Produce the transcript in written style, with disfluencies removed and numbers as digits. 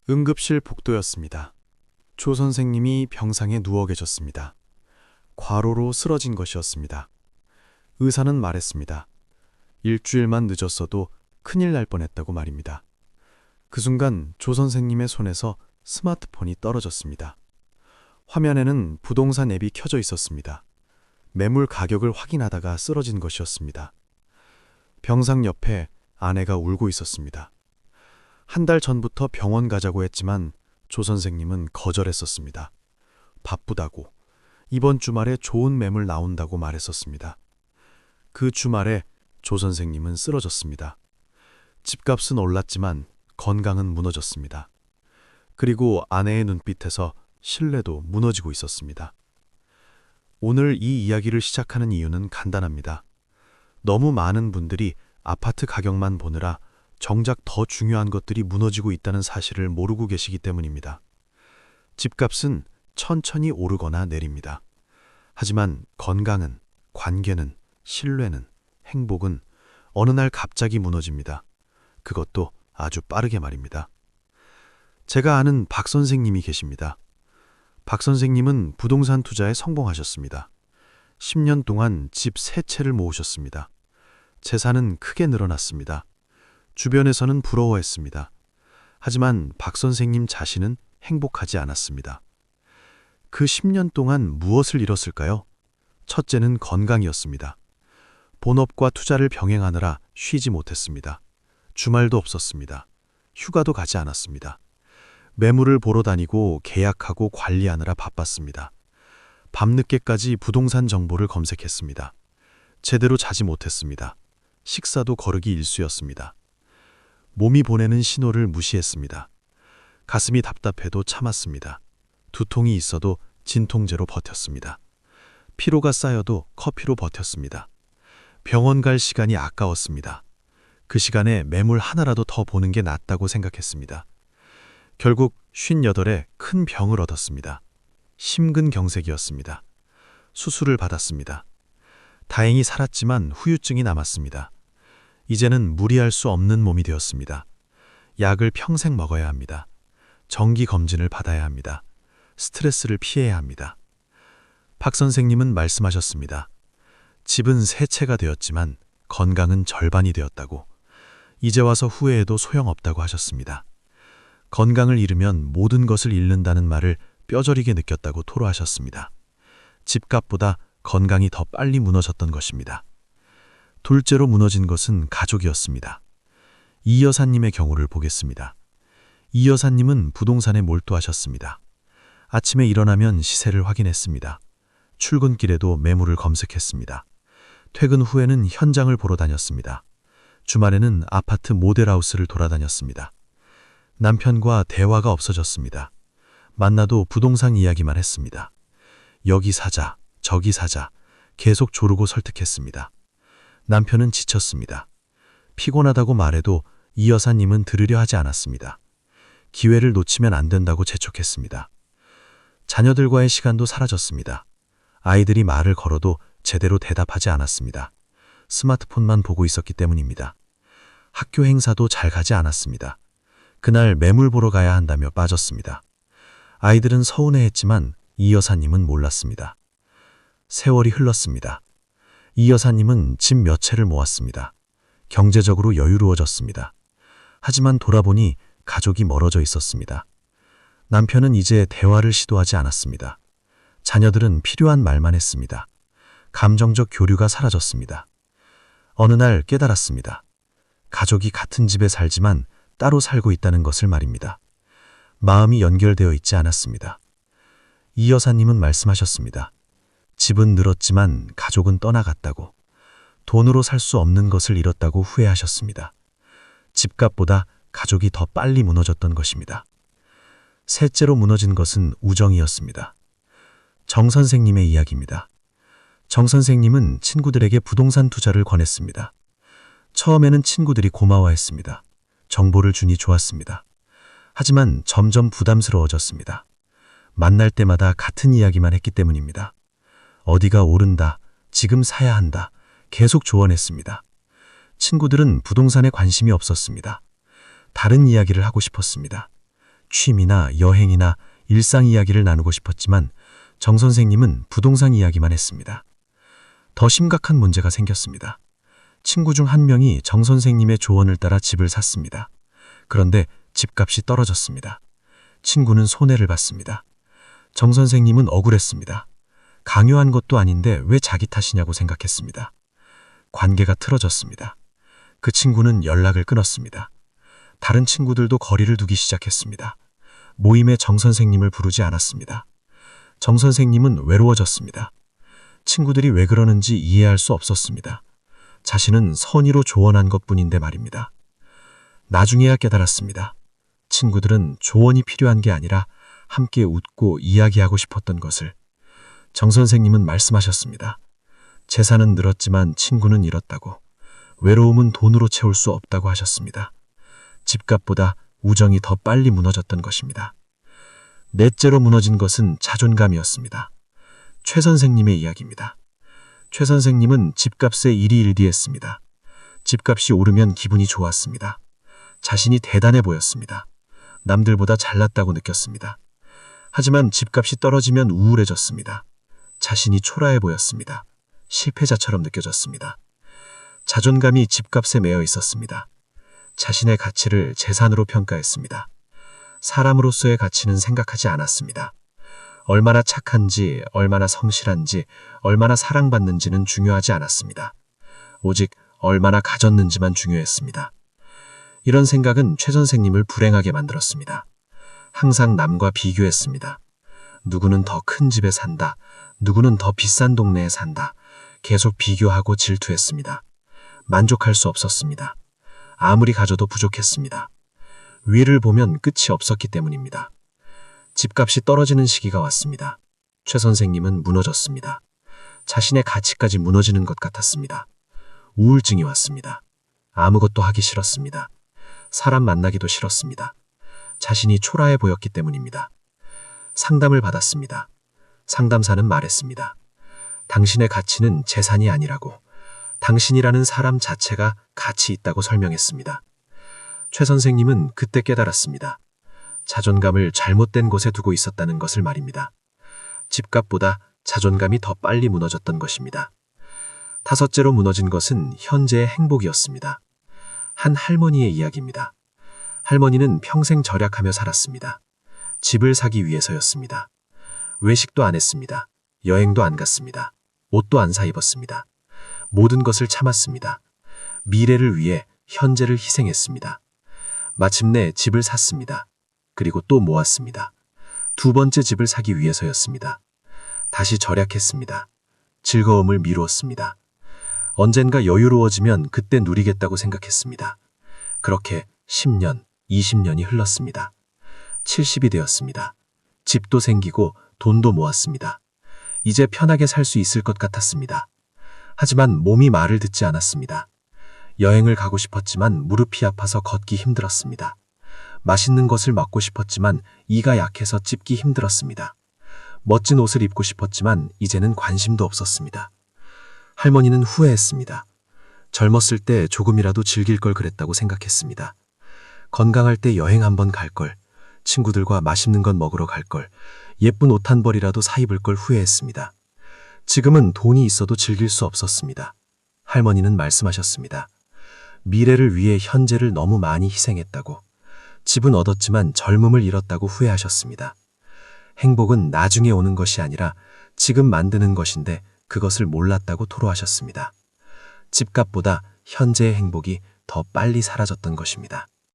응급실 복도였습니다. 조 선생님이 병상에 누워 계셨습니다. 과로로 쓰러진 것이었습니다. 의사는 말했습니다. 일주일만 늦었어도 큰일 날 뻔했다고 말입니다. 그 순간 조 선생님의 손에서 스마트폰이 떨어졌습니다. 화면에는 부동산 앱이 켜져 있었습니다. 매물 가격을 확인하다가 쓰러진 것이었습니다. 병상 옆에 아내가 울고 있었습니다. 한 달 전부터 병원 가자고 했지만 조 선생님은 거절했었습니다. 바쁘다고, 이번 주말에 좋은 매물 나온다고 말했었습니다. 그 주말에 조 선생님은 쓰러졌습니다. 집값은 올랐지만 건강은 무너졌습니다. 그리고 아내의 눈빛에서 신뢰도 무너지고 있었습니다. 오늘 이 이야기를 시작하는 이유는 간단합니다. 너무 많은 분들이 아파트 가격만 보느라 정작 더 중요한 것들이 무너지고 있다는 사실을 모르고 계시기 때문입니다. 집값은 천천히 오르거나 내립니다. 하지만 건강은, 관계는, 신뢰는, 행복은 어느 날 갑자기 무너집니다. 그것도 아주 빠르게 말입니다. 제가 아는 박 선생님이 계십니다. 박 선생님은 부동산 투자에 성공하셨습니다. 10년 동안 집 3채를 모으셨습니다. 재산은 크게 늘어났습니다. 주변에서는 부러워했습니다. 하지만 박 선생님 자신은 행복하지 않았습니다. 그 10년 동안 무엇을 잃었을까요? 첫째는 건강이었습니다. 본업과 투자를 병행하느라 쉬지 못했습니다. 주말도 없었습니다. 휴가도 가지 않았습니다. 매물을 보러 다니고 계약하고 관리하느라 바빴습니다. 밤늦게까지 부동산 정보를 검색했습니다. 제대로 자지 못했습니다. 식사도 거르기 일쑤였습니다. 몸이 보내는 신호를 무시했습니다. 가슴이 답답해도 참았습니다. 두통이 있어도 진통제로 버텼습니다. 피로가 쌓여도 커피로 버텼습니다. 병원 갈 시간이 아까웠습니다. 그 시간에 매물 하나라도 더 보는 게 낫다고 생각했습니다. 결국 58에 큰 병을 얻었습니다. 심근경색이었습니다. 수술을 받았습니다. 다행히 살았지만 후유증이 남았습니다. 이제는 무리할 수 없는 몸이 되었습니다. 약을 평생 먹어야 합니다. 정기 검진을 받아야 합니다. 스트레스를 피해야 합니다. 박 선생님은 말씀하셨습니다. 집은 3채가 되었지만 건강은 절반이 되었다고. 이제 와서 후회해도 소용없다고 하셨습니다. 건강을 잃으면 모든 것을 잃는다는 말을 뼈저리게 느꼈다고 토로하셨습니다. 집값보다 건강이 더 빨리 무너졌던 것입니다. 둘째로 무너진 것은 가족이었습니다. 이 여사님의 경우를 보겠습니다. 이 여사님은 부동산에 몰두하셨습니다. 아침에 일어나면 시세를 확인했습니다. 출근길에도 매물을 검색했습니다. 퇴근 후에는 현장을 보러 다녔습니다. 주말에는 아파트 모델하우스를 돌아다녔습니다. 남편과 대화가 없어졌습니다. 만나도 부동산 이야기만 했습니다. 여기 사자, 저기 사자, 계속 조르고 설득했습니다. 남편은 지쳤습니다. 피곤하다고 말해도 이 여사님은 들으려 하지 않았습니다. 기회를 놓치면 안 된다고 재촉했습니다. 자녀들과의 시간도 사라졌습니다. 아이들이 말을 걸어도 제대로 대답하지 않았습니다. 스마트폰만 보고 있었기 때문입니다. 학교 행사도 잘 가지 않았습니다. 그날 매물 보러 가야 한다며 빠졌습니다. 아이들은 서운해했지만 이 여사님은 몰랐습니다. 세월이 흘렀습니다. 이 여사님은 집 몇 채를 모았습니다. 경제적으로 여유로워졌습니다. 하지만 돌아보니 가족이 멀어져 있었습니다. 남편은 이제 대화를 시도하지 않았습니다. 자녀들은 필요한 말만 했습니다. 감정적 교류가 사라졌습니다. 어느 날 깨달았습니다. 가족이 같은 집에 살지만 따로 살고 있다는 것을 말입니다. 마음이 연결되어 있지 않았습니다. 이 여사님은 말씀하셨습니다. 집은 늘었지만 가족은 떠나갔다고. 돈으로 살 수 없는 것을 잃었다고 후회하셨습니다. 집값보다 가족이 더 빨리 무너졌던 것입니다. 셋째로 무너진 것은 우정이었습니다. 정 선생님의 이야기입니다. 정 선생님은 친구들에게 부동산 투자를 권했습니다. 처음에는 친구들이 고마워했습니다. 정보를 주니 좋았습니다. 하지만 점점 부담스러워졌습니다. 만날 때마다 같은 이야기만 했기 때문입니다. 어디가 오른다, 지금 사야 한다, 계속 조언했습니다. 친구들은 부동산에 관심이 없었습니다. 다른 이야기를 하고 싶었습니다. 취미나 여행이나 일상 이야기를 나누고 싶었지만 정 선생님은 부동산 이야기만 했습니다. 더 심각한 문제가 생겼습니다. 친구 중 한 명이 정 선생님의 조언을 따라 집을 샀습니다. 그런데 집값이 떨어졌습니다. 친구는 손해를 봤습니다. 정 선생님은 억울했습니다. 강요한 것도 아닌데 왜 자기 탓이냐고 생각했습니다. 관계가 틀어졌습니다. 그 친구는 연락을 끊었습니다. 다른 친구들도 거리를 두기 시작했습니다. 모임에 정 선생님을 부르지 않았습니다. 정 선생님은 외로워졌습니다. 친구들이 왜 그러는지 이해할 수 없었습니다. 자신은 선의로 조언한 것뿐인데 말입니다. 나중에야 깨달았습니다. 친구들은 조언이 필요한 게 아니라 함께 웃고 이야기하고 싶었던 것을. 정 선생님은 말씀하셨습니다. 재산은 늘었지만 친구는 잃었다고. 외로움은 돈으로 채울 수 없다고 하셨습니다. 집값보다 우정이 더 빨리 무너졌던 것입니다. 넷째로 무너진 것은 자존감이었습니다. 최 선생님의 이야기입니다. 최 선생님은 집값에 일희일비했습니다. 집값이 오르면 기분이 좋았습니다. 자신이 대단해 보였습니다. 남들보다 잘났다고 느꼈습니다. 하지만 집값이 떨어지면 우울해졌습니다. 자신이 초라해 보였습니다. 실패자처럼 느껴졌습니다. 자존감이 집값에 매여 있었습니다. 자신의 가치를 재산으로 평가했습니다. 사람으로서의 가치는 생각하지 않았습니다. 얼마나 착한지, 얼마나 성실한지, 얼마나 사랑받는지는 중요하지 않았습니다. 오직 얼마나 가졌는지만 중요했습니다. 이런 생각은 최 선생님을 불행하게 만들었습니다. 항상 남과 비교했습니다. 누구는 더 큰 집에 산다. 누구는 더 비싼 동네에 산다. 계속 비교하고 질투했습니다. 만족할 수 없었습니다. 아무리 가져도 부족했습니다. 위를 보면 끝이 없었기 때문입니다. 집값이 떨어지는 시기가 왔습니다. 최 선생님은 무너졌습니다. 자신의 가치까지 무너지는 것 같았습니다. 우울증이 왔습니다. 아무것도 하기 싫었습니다. 사람 만나기도 싫었습니다. 자신이 초라해 보였기 때문입니다. 상담을 받았습니다. 상담사는 말했습니다. 당신의 가치는 재산이 아니라고. 당신이라는 사람 자체가 가치 있다고 설명했습니다. 최 선생님은 그때 깨달았습니다. 자존감을 잘못된 곳에 두고 있었다는 것을 말입니다. 집값보다 자존감이 더 빨리 무너졌던 것입니다. 다섯째로 무너진 것은 현재의 행복이었습니다. 한 할머니의 이야기입니다. 할머니는 평생 절약하며 살았습니다. 집을 사기 위해서였습니다. 외식도 안 했습니다. 여행도 안 갔습니다. 옷도 안 사 입었습니다. 모든 것을 참았습니다. 미래를 위해 현재를 희생했습니다. 마침내 집을 샀습니다. 그리고 또 모았습니다. 두 번째 집을 사기 위해서였습니다. 다시 절약했습니다. 즐거움을 미루었습니다. 언젠가 여유로워지면 그때 누리겠다고 생각했습니다. 그렇게 10년, 20년이 흘렀습니다. 70이 되었습니다. 집도 생기고 돈도 모았습니다. 이제 편하게 살 수 있을 것 같았습니다. 하지만 몸이 말을 듣지 않았습니다. 여행을 가고 싶었지만 무릎이 아파서 걷기 힘들었습니다. 맛있는 것을 먹고 싶었지만 이가 약해서 찝기 힘들었습니다. 멋진 옷을 입고 싶었지만 이제는 관심도 없었습니다. 할머니는 후회했습니다. 젊었을 때 조금이라도 즐길 걸 그랬다고 생각했습니다. 건강할 때 여행 한번 갈 걸, 친구들과 맛있는 것 먹으러 갈 걸, 예쁜 옷 한 벌이라도 사 입을 걸 후회했습니다. 지금은 돈이 있어도 즐길 수 없었습니다. 할머니는 말씀하셨습니다. 미래를 위해 현재를 너무 많이 희생했다고. 집은 얻었지만 젊음을 잃었다고 후회하셨습니다. 행복은 나중에 오는 것이 아니라 지금 만드는 것인데 그것을 몰랐다고 토로하셨습니다. 집값보다 현재의 행복이 더 빨리 사라졌던 것입니다.